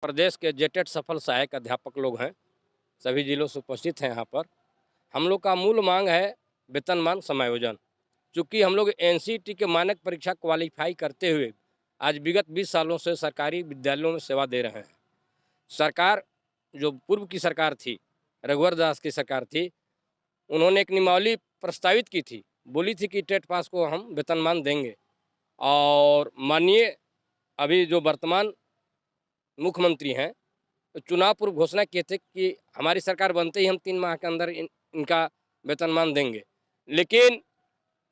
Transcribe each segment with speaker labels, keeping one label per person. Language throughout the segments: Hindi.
Speaker 1: प्रदेश के जेटेड सफल सहायक अध्यापक लोग हैं, सभी जिलों से उपस्थित हैं यहाँ पर। हम लोग का मूल मांग है वेतनमान समायोजन। चूँकि हम लोग एनसीईटी के मानक परीक्षा क्वालिफाई करते हुए आज विगत 20 सालों से सरकारी विद्यालयों में सेवा दे रहे हैं। सरकार जो पूर्व की सरकार थी, रघुवर दास की सरकार थी, उन्होंने एक नियमावली प्रस्तावित की थी, बोली थी कि टेट पास को हम वेतनमान देंगे। और माननीय अभी जो वर्तमान मुख्यमंत्री हैं, तो चुनाव पूर्व घोषणा किए थे कि हमारी सरकार बनते ही हम 3 माह के अंदर इनका वेतनमान देंगे। लेकिन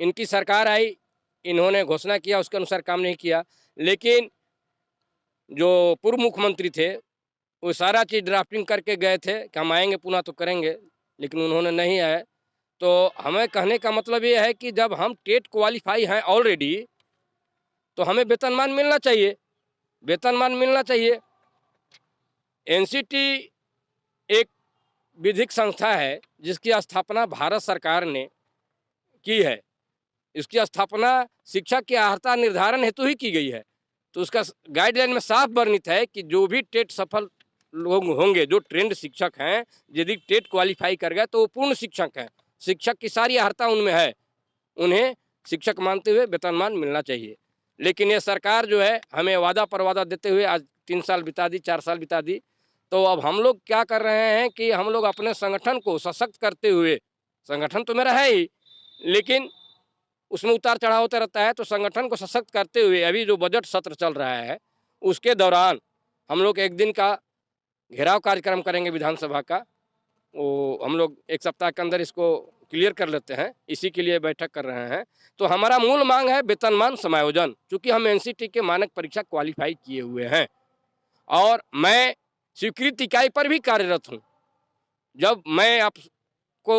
Speaker 1: इनकी सरकार आई, इन्होंने घोषणा किया, उसके अनुसार काम नहीं किया। लेकिन जो पूर्व मुख्यमंत्री थे, वो सारा चीज़ ड्राफ्टिंग करके गए थे कि हम आएंगे पुनः तो करेंगे, लेकिन उन्होंने नहीं आए। तो हमें कहने का मतलब ये है कि जब हम टेट क्वालिफाई हैं ऑलरेडी, तो हमें वेतनमान मिलना चाहिए, वेतनमान मिलना चाहिए। एनसीईटी एक विधिक संस्था है जिसकी स्थापना भारत सरकार ने की है। इसकी स्थापना शिक्षा की अर्हता निर्धारण हेतु ही की गई है। तो उसका गाइडलाइन में साफ वर्णित है कि जो भी टेट सफल लोग होंगे, जो ट्रेंड शिक्षक हैं, यदि टेट क्वालिफाई कर गए तो वो पूर्ण शिक्षक हैं। शिक्षक की सारी अर्हता उनमें है, उन्हें शिक्षक मानते हुए वेतनमान मिलना चाहिए। लेकिन ये सरकार जो है हमें वादा पर वादा देते हुए आज 3 साल बिता दी, 4 साल बिता दी। तो अब हम लोग क्या कर रहे हैं कि हम लोग अपने संगठन को सशक्त करते हुए, संगठन तो मेरा है ही, लेकिन उसमें उतार चढ़ाव होता रहता है, तो संगठन को सशक्त करते हुए अभी जो बजट सत्र चल रहा है उसके दौरान हम लोग एक दिन का घेराव कार्यक्रम करेंगे विधानसभा का। वो हम लोग 1 सप्ताह के अंदर इसको क्लियर कर लेते हैं, इसी के लिए बैठक कर रहे हैं। तो हमारा मूल मांग है वेतनमान समायोजन, क्योंकि हम एनसीईटी के मानक परीक्षा क्वालिफाई किए हुए हैं और मैं स्वीकृत इकाई पर भी कार्यरत हूँ। जब मैं आपको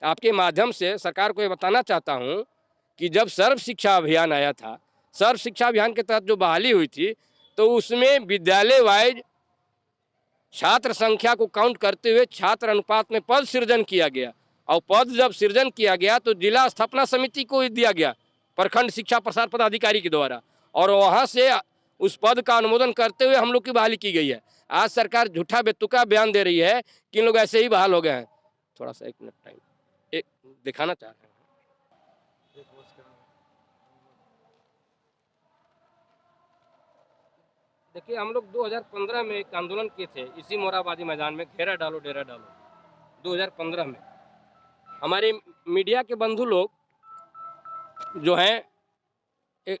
Speaker 1: आपके माध्यम से सरकार को ये बताना चाहता हूँ कि जब सर्व शिक्षा अभियान आया था, सर्व शिक्षा अभियान के तहत जो बहाली हुई थी, तो उसमें विद्यालय वाइज छात्र संख्या को काउंट करते हुए छात्र अनुपात में पद सृजन किया गया। और पद जब सृजन किया गया तो जिला स्थापना समिति को दिया गया, प्रखंड शिक्षा प्रसार पदाधिकारी के द्वारा, और वहाँ से उस पद का अनुमोदन करते हुए हम लोग की बहाली की गई है। आज सरकार झूठा बेतुका बयान दे रही है कि इन लोग ऐसे ही बहाल हो गए हैं। थोड़ा सा 1 मिनट टाइम एक दिखाना चाह रहे हैं। देखिए, हम लोग 2015 में एक आंदोलन किए थे इसी मोराबादी मैदान में, घेरा डालो डेरा डालो, 2015 में। हमारे मीडिया के बंधु लोग जो हैं एक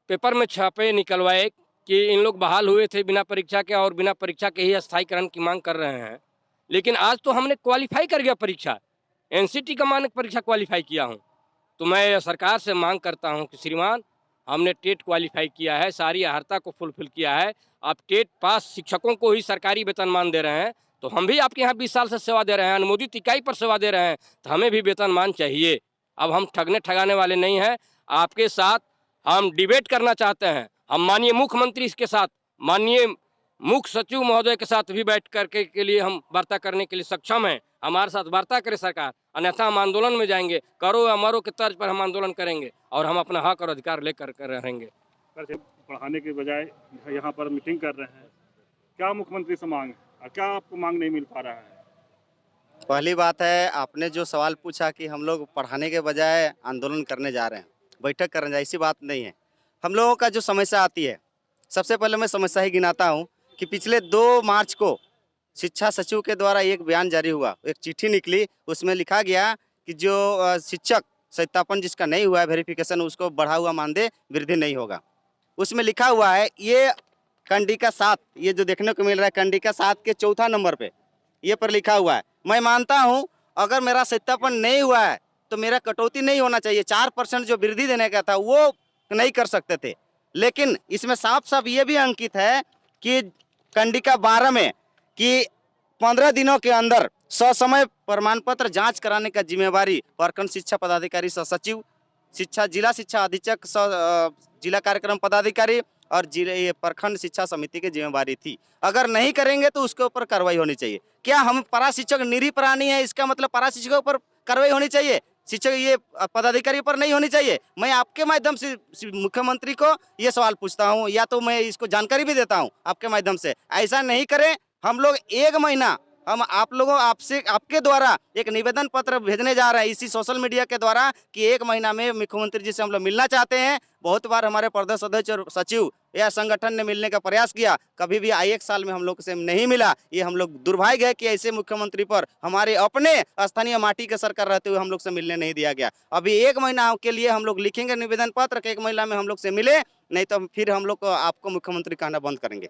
Speaker 1: पेपर में छापे निकलवाए कि इन लोग बहाल हुए थे बिना परीक्षा के और बिना परीक्षा के ही अस्थायीकरण की मांग कर रहे हैं। लेकिन आज तो हमने क्वालिफाई कर गया परीक्षा, एनसीईटी का मानक परीक्षा क्वालिफाई किया हूँ। तो मैं सरकार से मांग करता हूँ कि श्रीमान, हमने टेट क्वालिफाई किया है, सारी अर्हता को फुलफिल किया है, आप टेट पास शिक्षकों को ही सरकारी वेतनमान दे रहे हैं, तो हम भी आपके यहाँ 20 साल से सेवा दे रहे हैं, अनुमोदित इकाई पर सेवा दे रहे हैं, तो हमें भी वेतनमान चाहिए। अब हम ठगने ठगाने वाले नहीं हैं, आपके साथ हम डिबेट करना चाहते हैं। हम माननीय मुख्यमंत्री के साथ, माननीय मुख्य सचिव महोदय के साथ भी बैठ करके के लिए हम वार्ता करने के लिए सक्षम हैं। हमारे साथ वार्ता करे सरकार, अन्यथा हम आंदोलन में जाएंगे, करो या मरो के तर्ज पर हम आंदोलन करेंगे और हम अपना हक और अधिकार लेकर रहेंगे।
Speaker 2: पढ़ाने के बजाय यहाँ पर मीटिंग कर रहे हैं, क्या मुख्यमंत्री से मांग है, क्या आपको मांग नहीं मिल पा रहा है?
Speaker 3: पहली बात है, आपने जो सवाल पूछा कि हम लोग पढ़ाने के बजाय आंदोलन करने जा रहे हैं, बैठक करने जा, ऐसी बात नहीं है। हम लोगों का जो समस्या आती है, सबसे पहले मैं समस्या ही गिनाता हूँ कि पिछले 2 मार्च को शिक्षा सचिव के द्वारा एक बयान जारी हुआ, एक चिट्ठी निकली, उसमें लिखा गया कि जो शिक्षक सत्यापन जिसका नहीं हुआ है वेरिफिकेशन, उसको बढ़ा हुआ मानदेय वृद्धि नहीं होगा। उसमें लिखा हुआ है, ये कंडिका 7, ये जो देखने को मिल रहा है कंडिका 7 के 4 नंबर पे ये पर लिखा हुआ है। मैं मानता हूँ अगर मेरा सत्यापन नहीं हुआ है तो मेरा कटौती नहीं होना चाहिए। 4% जो वृद्धि देने का था वो नहीं कर सकते थे, लेकिन इसमें साफ साफ ये भी अंकित है कि कंडिका 12 में कि 15 दिनों के अंदर ससमय प्रमाण पत्र जांच कराने का जिम्मेवारी प्रखंड शिक्षा पदाधिकारी सचिव, जिला शिक्षा अधीक्षक, जिला कार्यक्रम पदाधिकारी और जिले प्रखंड शिक्षा समिति की जिम्मेवारी थी। अगर नहीं करेंगे तो उसके ऊपर कार्रवाई होनी चाहिए। क्या हम पारा शिक्षक निरी प्राणी है, इसका मतलब पारा शिक्षकों पर कार्रवाई होनी चाहिए? शिक्षक ये पदाधिकारी पर नहीं होनी चाहिए। मैं आपके माध्यम से मुख्यमंत्री को ये सवाल पूछता हूँ, या तो मैं इसको जानकारी भी देता हूँ आपके माध्यम से, ऐसा नहीं करें। हम लोग 1 महीना हम आप लोगों आपसे आपके द्वारा एक निवेदन पत्र भेजने जा रहे हैं इसी सोशल मीडिया के द्वारा कि 1 महीना में मुख्यमंत्री जी से हम लोग मिलना चाहते हैं। बहुत बार हमारे प्रदेश अध्यक्ष और सचिव या संगठन ने मिलने का प्रयास किया, कभी भी 1 साल में हम लोग से नहीं मिला। ये हम लोग दुर्भाग्य है कि ऐसे मुख्यमंत्री पर हमारे अपने स्थानीय माटी के सरकार रहते हुए हम लोग से मिलने नहीं दिया गया। अभी 1 महीना के लिए हम लोग लिखेंगे निवेदन पत्र कि 1 महीना में हम लोग से मिले, नहीं तो फिर हम लोग को आपको मुख्यमंत्री कहना बंद करेंगे।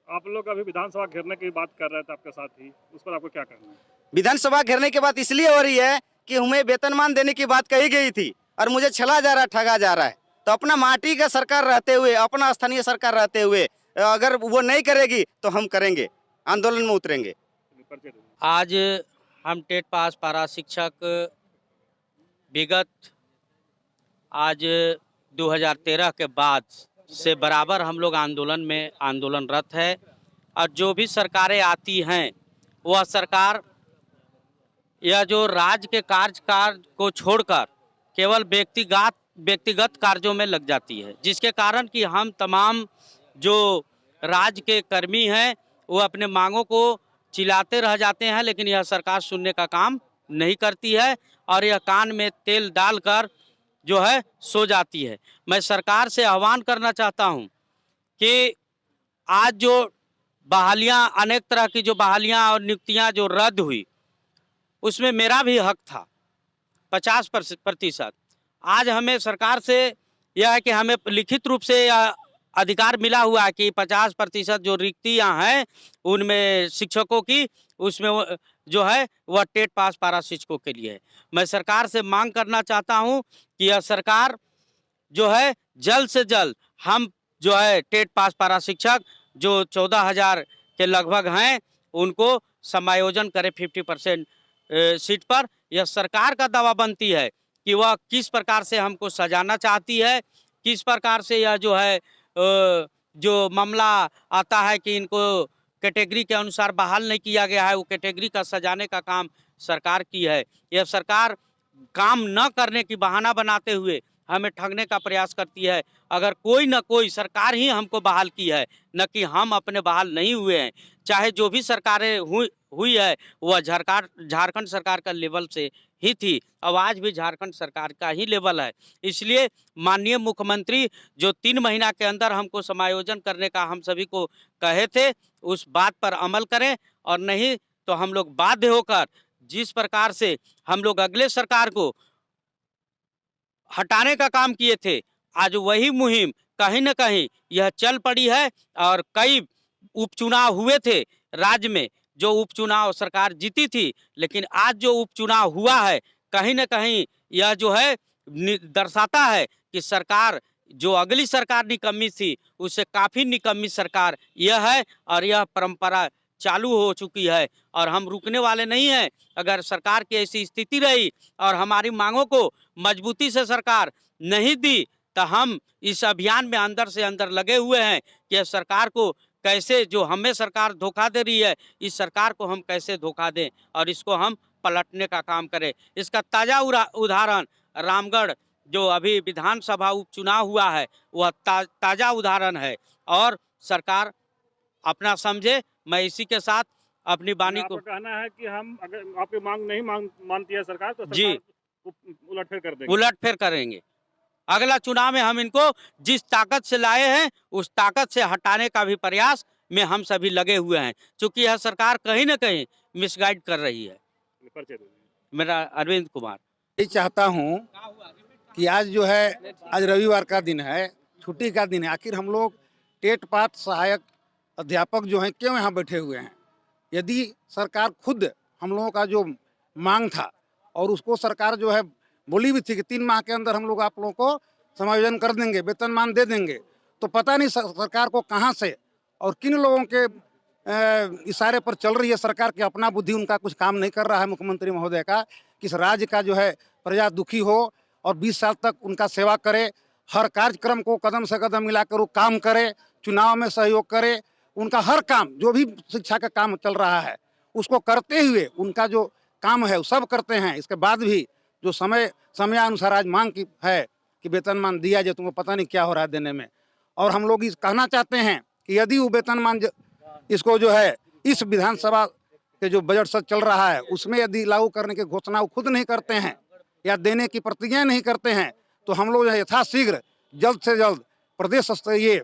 Speaker 2: आप लोग अभी विधानसभा घेरने की बात कर रहे थे आपके साथ ही, उस पर आपको क्या कहना है?
Speaker 3: विधानसभा घेरने की बात इसलिए हो रही है कि हमें वेतनमान देने की बात कही गई थी और मुझे छला जा रहा है, ठगा जा रहा है। तो अपना माटी का सरकार रहते हुए, अपना स्थानीय सरकार रहते हुए अगर वो नहीं करेगी तो हम करेंगे, आंदोलन में उतरेंगे।
Speaker 4: आज हम टेट पास पारा शिक्षक विगत आज 2013 के बाद से बराबर हम लोग आंदोलन में आंदोलनरत है, और जो भी सरकारें आती हैं वह सरकार यह जो राज्य के कार्य को छोड़कर केवल व्यक्तिगत कार्यों में लग जाती है, जिसके कारण कि हम तमाम जो राज्य के कर्मी हैं वो अपने मांगों को चिल्लाते रह जाते हैं, लेकिन यह सरकार सुनने का काम नहीं करती है और यह कान में तेल डालकर जो है सो जाती है। मैं सरकार से आह्वान करना चाहता हूं कि आज जो बहालियां, अनेक तरह की जो बहालियां और नियुक्तियां जो रद्द हुई, उसमें मेरा भी हक था 50%। आज हमें सरकार से यह है कि हमें लिखित रूप से यह अधिकार मिला हुआ है कि 50% जो रिक्तियां हैं उनमें शिक्षकों की, उसमें जो है वह टेट पास पारा शिक्षकों के लिए है। मैं सरकार से मांग करना चाहता हूं कि यह सरकार जो है जल्द से जल्द हम जो है टेट पास पारा शिक्षक जो 14,000 के लगभग हैं उनको समायोजन करे 50% सीट पर। यह सरकार का दावा बनती है कि वह किस प्रकार से हमको सजाना चाहती है, किस प्रकार से यह जो है जो मामला आता है कि इनको कैटेगरी के अनुसार बहाल नहीं किया गया है, वो कैटेगरी का सजाने का काम सरकार की है। यह सरकार काम न करने की बहाना बनाते हुए हमें ठगने का प्रयास करती है। अगर कोई न कोई सरकार ही हमको बहाल की है, न कि हम अपने बहाल नहीं हुए हैं। चाहे जो भी सरकारें हुई है वह झारखंड सरकार का लेवल से ही थी, अब आज भी झारखंड सरकार का ही लेवल है। इसलिए माननीय मुख्यमंत्री जो 3 महीना के अंदर हमको समायोजन करने का हम सभी को कहे थे, उस बात पर अमल करें, और नहीं तो हम लोग बाध्य होकर जिस प्रकार से हम लोग अगले सरकार को हटाने का काम किए थे, आज वही मुहिम कहीं न कहीं यह चल पड़ी है। और कई उपचुनाव हुए थे राज्य में, जो उपचुनाव सरकार जीती थी, लेकिन आज जो उपचुनाव हुआ है कहीं न कहीं यह जो है दर्शाता है कि सरकार जो अगली सरकार निकम्मी थी उससे काफ़ी निकम्मी सरकार यह है, और यह परंपरा चालू हो चुकी है और हम रुकने वाले नहीं हैं। अगर सरकार की ऐसी स्थिति रही और हमारी मांगों को मजबूती से सरकार नहीं दी, तो हम इस अभियान में अंदर से अंदर लगे हुए हैं कि सरकार को कैसे, जो हमें सरकार धोखा दे रही है, इस सरकार को हम कैसे धोखा दें और इसको हम पलटने का काम करें। इसका ताज़ा उदाहरण रामगढ़ जो अभी विधानसभा उपचुनाव हुआ है वह ताज़ा उदाहरण है, और सरकार अपना समझे। मैं इसी के साथ अपनी वाणी को
Speaker 2: कहना है कि हम अगर आपकी मांग नहीं मानती है सरकार तो
Speaker 4: जी
Speaker 2: उलटफेर कर देंगे,
Speaker 4: उलटफेर करेंगे। अगला चुनाव में हम इनको जिस ताकत से लाए हैं उस ताकत से हटाने का भी प्रयास में हम सभी लगे हुए हैं, क्योंकि यह सरकार कहीं न कहीं मिसगाइड कर रही है। मेरा अरविंद कुमार।
Speaker 5: यही चाहता हूँ कि आज जो है, आज रविवार का दिन है, छुट्टी का दिन है, आखिर हम लोग टेट पास सहायक अध्यापक जो हैं क्यों यहाँ बैठे हुए हैं? यदि सरकार खुद हम लोगों का जो मांग था और उसको सरकार जो है बोली भी थी कि 3 माह के अंदर हम लोग आप लोगों को समायोजन कर देंगे, वेतनमान दे देंगे, तो पता नहीं सरकार को कहाँ से और किन लोगों के इशारे पर चल रही है सरकार की अपना बुद्धि उनका कुछ काम नहीं कर रहा है मुख्यमंत्री महोदय का, कि इस राज्य का जो है प्रजा दुखी हो और 20 साल तक उनका सेवा करे, हर कार्यक्रम को कदम से कदम मिलाकर वो काम करे, चुनाव में सहयोग करे, उनका हर काम जो भी शिक्षा का काम चल रहा है उसको करते हुए उनका जो काम है वो सब करते हैं। इसके बाद भी जो समयानुसार आज मांग की है कि वेतनमान दिया जाए, तुमको पता नहीं क्या हो रहा है देने में। और हम लोग इस कहना चाहते हैं कि यदि वो वेतनमान इसको जो है इस विधानसभा के जो बजट सत्र चल रहा है उसमें यदि लागू करने की घोषणा वो खुद नहीं करते हैं या देने की प्रतिज्ञा नहीं करते हैं, तो हम लोग यथाशीघ्र जल्द से जल्द प्रदेश स्तरीय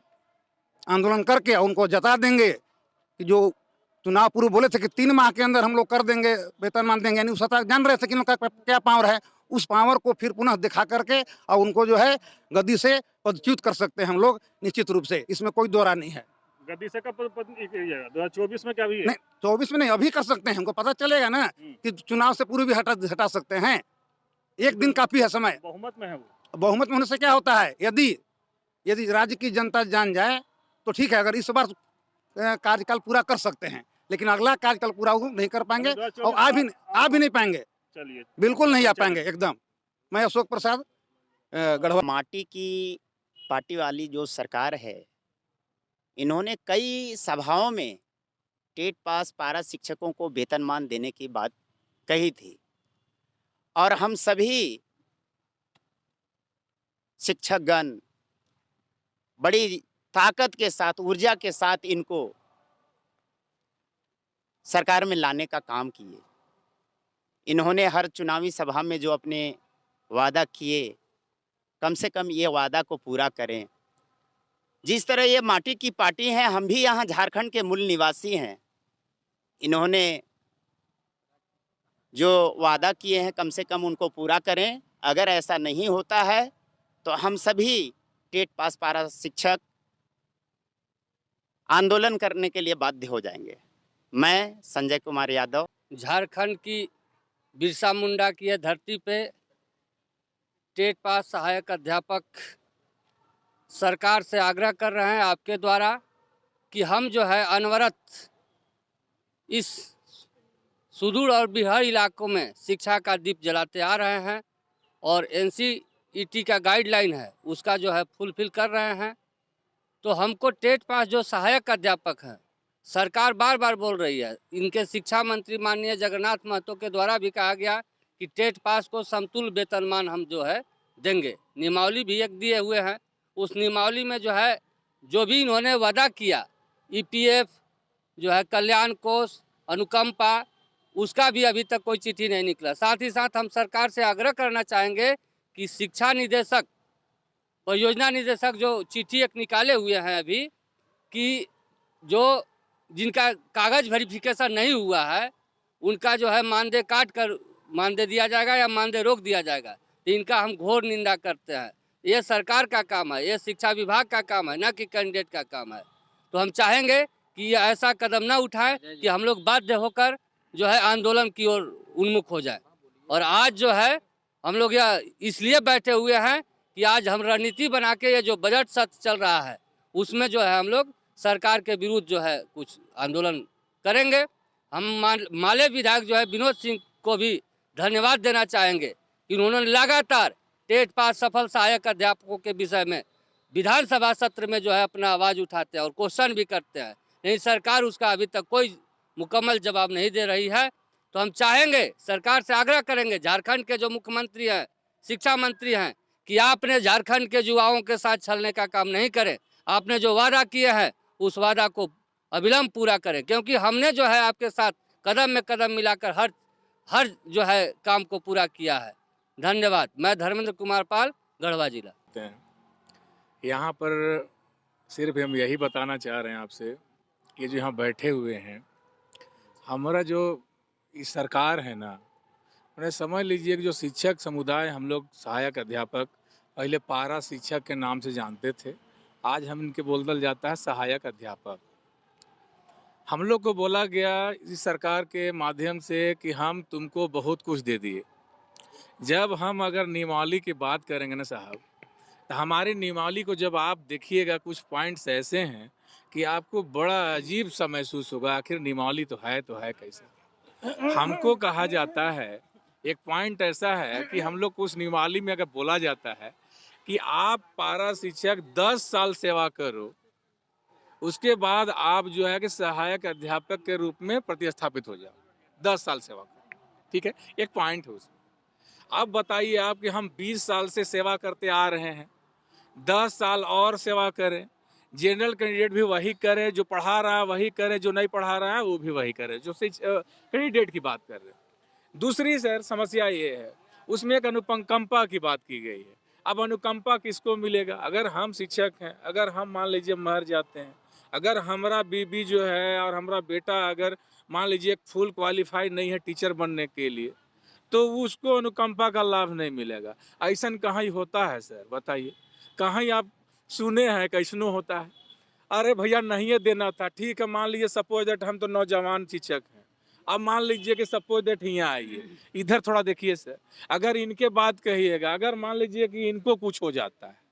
Speaker 5: आंदोलन करके उनको जता देंगे कि जो चुनाव पूर्व बोले थे कि 3 माह के अंदर हम लोग कर देंगे, वेतनमान देंगे, यानी उस जान रहे थे कि उनका क्या पावर है, उस पावर को फिर पुनः दिखा करके और उनको जो है गद्दी से पदच्युत कर सकते हैं हम लोग निश्चित रूप से, इसमें कोई दो राय नहीं है।
Speaker 2: गद्दी से कब 2024 में क्या भी है?
Speaker 5: नहीं 24 में नहीं, अभी कर सकते हैं, हमको पता चलेगा ना कि चुनाव से पूर्व भी हटा सकते हैं, एक दिन काफी है समय।
Speaker 2: बहुमत में है वो।
Speaker 5: बहुमत में होने से क्या होता है, यदि राज्य की जनता जान जाए तो ठीक है, अगर इस बार कार्यकाल पूरा कर सकते हैं, लेकिन अगला कार्यकाल पूरा नहीं कर पाएंगे और आ भी नहीं पाएंगे,
Speaker 2: चलिए
Speaker 5: बिल्कुल नहीं आ पाएंगे एकदम। मैं अशोक प्रसाद गढ़वा।
Speaker 6: माटी की पार्टी वाली जो सरकार है, इन्होंने कई सभाओं में टेट पास पारा शिक्षकों को वेतनमान देने की बात कही थी और हम सभी शिक्षकगण बड़ी ताकत के साथ, ऊर्जा के साथ इनको सरकार में लाने का काम किए। इन्होंने हर चुनावी सभा में जो अपने वादा किए, कम से कम ये वादा को पूरा करें। जिस तरह ये माटी की पार्टी है, हम भी यहाँ झारखंड के मूल निवासी हैं, इन्होंने जो वादा किए हैं कम से कम उनको पूरा करें। अगर ऐसा नहीं होता है तो हम सभी टेट पास पारा शिक्षक आंदोलन करने के लिए बाध्य हो जाएंगे। मैं संजय कुमार यादव,
Speaker 7: झारखंड की बिरसा मुंडा की यह धरती पे टेट पास सहायक अध्यापक सरकार से आग्रह कर रहे हैं आपके द्वारा कि हम जो है अनवरत इस सुदूर और बिहार इलाकों में शिक्षा का दीप जलाते आ रहे हैं और एनसीईटी का गाइडलाइन है उसका जो है फुलफिल कर रहे हैं। तो हमको टेट पास जो सहायक अध्यापक हैं, सरकार बार बार बोल रही है, इनके शिक्षा मंत्री माननीय जगन्नाथ महतो के द्वारा भी कहा गया कि टेट पास को समतुल वेतनमान हम जो है देंगे। नियमावली भी एक दिए हुए हैं, उस नियमावली में जो है जो भी इन्होंने वादा किया, ईपीएफ जो है, कल्याण कोष, अनुकंपा, उसका भी अभी तक कोई चिट्ठी नहीं निकला। साथ ही साथ हम सरकार से आग्रह करना चाहेंगे कि शिक्षा निदेशक, परियोजना निदेशक जो चिट्ठी एक निकाले हुए हैं अभी कि जो जिनका कागज़ वेरिफिकेशन नहीं हुआ है उनका जो है मानदेय काट कर मानदेय दिया जाएगा या मानदेय रोक दिया जाएगा। तो इनका हम घोर निंदा करते हैं। ये सरकार का काम है, ये शिक्षा विभाग का काम है, न कि कैंडिडेट का काम है। तो हम चाहेंगे कि ये ऐसा कदम ना उठाए कि हम लोग बाध्य होकर जो है आंदोलन की ओर उन्मुख हो जाए। और आज जो है हम लोग यह इसलिए बैठे हुए हैं कि आज हम रणनीति बना के ये जो बजट सत्र चल रहा है उसमें जो है हम लोग सरकार के विरुद्ध जो है कुछ आंदोलन करेंगे। हम माले विधायक जो है विनोद सिंह को भी धन्यवाद देना चाहेंगे कि उन्होंने लगातार टेट पास सफल सहायक अध्यापकों के विषय में विधानसभा सत्र में जो है अपना आवाज़ उठाते हैं और क्वेश्चन भी करते हैं, लेकिन सरकार उसका अभी तक कोई मुकम्मल जवाब नहीं दे रही है। तो हम चाहेंगे, सरकार से आग्रह करेंगे, झारखंड के जो मुख्यमंत्री हैं, शिक्षा मंत्री हैं, कि आपने झारखंड के युवाओं के साथ छलने का काम नहीं करें। आपने जो वादा किए हैं उस वादा को अविलंब पूरा करें, क्योंकि हमने जो है आपके साथ कदम में कदम मिलाकर हर जो है काम को पूरा किया है। धन्यवाद। मैं धर्मेंद्र कुमार पाल, गढ़वा जिला।
Speaker 8: यहाँ पर सिर्फ हम यही बताना चाह रहे हैं आपसे कि जो यहाँ बैठे हुए हैं, हमारा जो इस सरकार है ना, उन्हें समझ लीजिए कि जो शिक्षक समुदाय, हम लोग सहायक अध्यापक पहले पारा शिक्षक के नाम से जानते थे, आज हम इनके बोलबल जाता है सहायक अध्यापक। हम लोग को बोला गया इस सरकार के माध्यम से कि हम तुमको बहुत कुछ दे दिए। जब हम अगर नियमावली की बात करेंगे ना साहब, तो हमारी नियमावली को जब आप देखिएगा, कुछ पॉइंट्स ऐसे हैं कि आपको बड़ा अजीब सा महसूस होगा, आखिर नियमावली तो है कैसा। हमको कहा जाता है, एक पॉइंट ऐसा है कि हम लोग को उस नियमावली में अगर बोला जाता है कि आप पारा शिक्षक 10 साल सेवा करो, उसके बाद आप जो है कि सहायक अध्यापक के रूप में प्रतिस्थापित हो जाओ, 10 साल सेवा करो, ठीक है, एक पॉइंट है उसमें। अब बताइए आप कि हम 20 साल से सेवा करते आ रहे हैं, 10 साल और सेवा करें, जनरल कैंडिडेट भी वही करे, जो पढ़ा रहा है वही करे, जो नहीं पढ़ा रहा है वो भी वही करे, जो कैंडिडेट की बात कर रहे हैं। दूसरी सर समस्या ये है, उसमें एक अनुकंपा की बात की गई है। अब अनुकंपा किसको मिलेगा? अगर हम शिक्षक हैं, अगर हम मान लीजिए मर जाते हैं, अगर हमारा बीबी जो है और हमारा बेटा अगर मान लीजिए फुल क्वालिफाई नहीं है टीचर बनने के लिए, तो उसको अनुकंपा का लाभ नहीं मिलेगा। ऐसा कहाँ ही होता है सर, बताइए कहाँ ही आप सुने हैं कैसनो होता है? अरे भैया नहीं है देना था, ठीक है, मान लीजिए सपोज दैट हम तो नौजवान शिक्षक हैं, अब मान लीजिए कि सपोज दैट यहाँ आइए, इधर थोड़ा देखिए सर, अगर इनके बात कहिएगा, अगर मान लीजिए कि इनको कुछ हो जाता है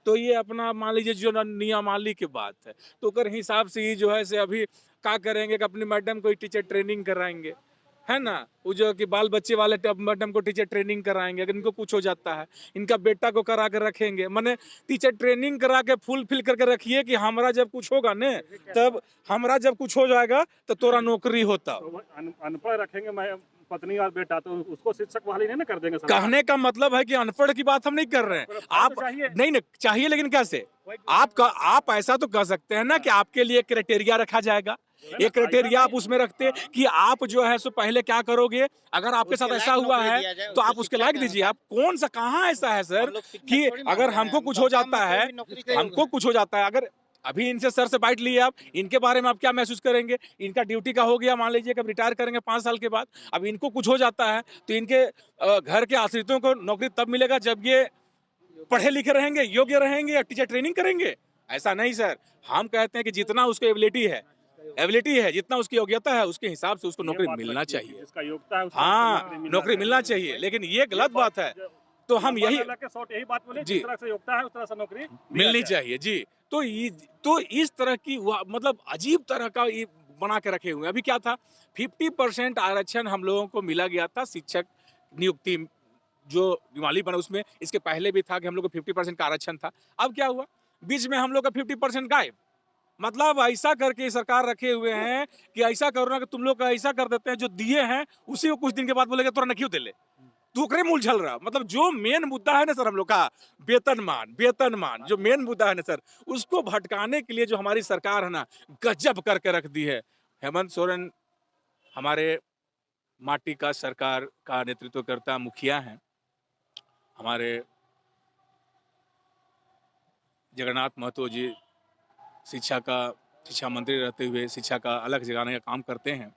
Speaker 8: तो ये अपना मान लीजिए जो नियमावली की बात है, तो अगर हिसाब से ही जो है से अभी क्या करेंगे कि अपनी मैडम को टीचर ट्रेनिंग कराएंगे, है ना, वो जो कि बाल बच्चे वाले मैडम को टीचर ट्रेनिंग कराएंगे, अगर इनको कुछ हो जाता है, इनका बेटा को करा कर रखेंगे, माने टीचर ट्रेनिंग करा के फुल फिल करके रखिए कि हमारा जब कुछ होगा ने, तब हमारा जब कुछ हो जाएगा तो तोरा नौकरी होता।
Speaker 2: तो वो अनपढ़ रखेंगे मैं पत्नी और बेटा, तो उसको शिक्षक बहाली नहीं ना कर देंगे सरकार?
Speaker 8: कहने का मतलब है कि अनपढ़ की बात हम नहीं कर रहे हैं, आप
Speaker 2: चाहिए।
Speaker 8: नहीं चाहिए, लेकिन कैसे? आप ऐसा तो कह सकते हैं ना कि आपके लिए क्राइटेरिया रखा जाएगा, एक क्राइटेरिया आप उसमें रखते कि आप जो है सो पहले क्या करोगे, अगर आपके साथ ऐसा हुआ है तो आप उसके लायक दीजिए। आप कौन सा कहाँ ऐसा है सर कि अगर हमको कुछ हो जाता है, हमको कुछ हो जाता है, अगर अभी इनसे सर से बाइट लिए आप, इनके बारे में आप क्या महसूस करेंगे? इनका ड्यूटी का हो गया, मान लीजिए कब रिटायर करेंगे 5 साल के बाद, अब इनको कुछ हो जाता है तो इनके घर के आश्रितों को नौकरी तब मिलेगा जब ये पढ़े लिखे रहेंगे, योग्य रहेंगे या टीचर ट्रेनिंग करेंगे। ऐसा नहीं सर, हम कहते हैं कि जितना उसको एबिलिटी है, जितना उसकी योग्यता है, उसके हिसाब से उसको नौकरी मिलना चाहिए।
Speaker 2: जिसका योग्यता है
Speaker 8: हाँ, नौकरी मिलना चाहिए, लेकिन ये गलत बात है। तो हम यही
Speaker 2: बात बोले,
Speaker 8: जी।
Speaker 2: जिस तरह से योग्यता है उस तरह से नौकरी
Speaker 8: मिलनी चाहिए जी। तो इस तरह की मतलब अजीब तरह का ये बना के रखे हुए हैं। अभी क्या था, 50% आरक्षण हम लोगों को मिला गया था शिक्षक नियुक्ति जो नियमावली बना उसमें, इसके पहले भी था कि हम लोग को 50% का आरक्षण था। अब क्या हुआ, बीच में हम लोग का 50% गायब। मतलब ऐसा करके सरकार रखे हुए हैं कि ऐसा करो ना कि तुम लोग का ऐसा कर देते हैं, जो दिए हैं उसी को कुछ दिन के बाद बोलेगा तोरा नहीं दे ले, तू ओकरे मूल झल रहा। मतलब जो मेन मुद्दा है ना सर हम लोग का, वेतनमान जो मेन मुद्दा है ना सर, उसको भटकाने के लिए जो हमारी सरकार है ना, गजब करके रख दी है। हेमंत सोरेन हमारे माटी का सरकार का नेतृत्व करता मुखिया हैं, हमारे जगन्नाथ महतो जी शिक्षा मंत्री रहते हुए शिक्षा का अलग जगाने का काम करते हैं।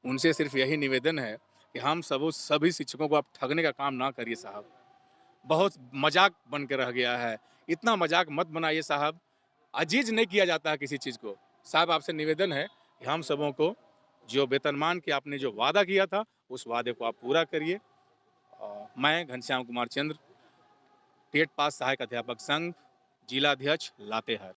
Speaker 8: उनसे सिर्फ यही निवेदन है कि हम सभी शिक्षकों को आप ठगने का काम ना करिए साहब, बहुत मजाक बन के रह गया है, इतना मजाक मत बनाइए साहब, अजीज नहीं किया जाता है किसी चीज़ को। साहब आपसे निवेदन है कि हम सबों को जो वेतनमान के आपने जो वादा किया था उस वादे को आप पूरा करिए। मैं घनश्याम कुमार चंद्र, टेट पास सहायक अध्यापक संघ, जिला अध्यक्ष लातेहार।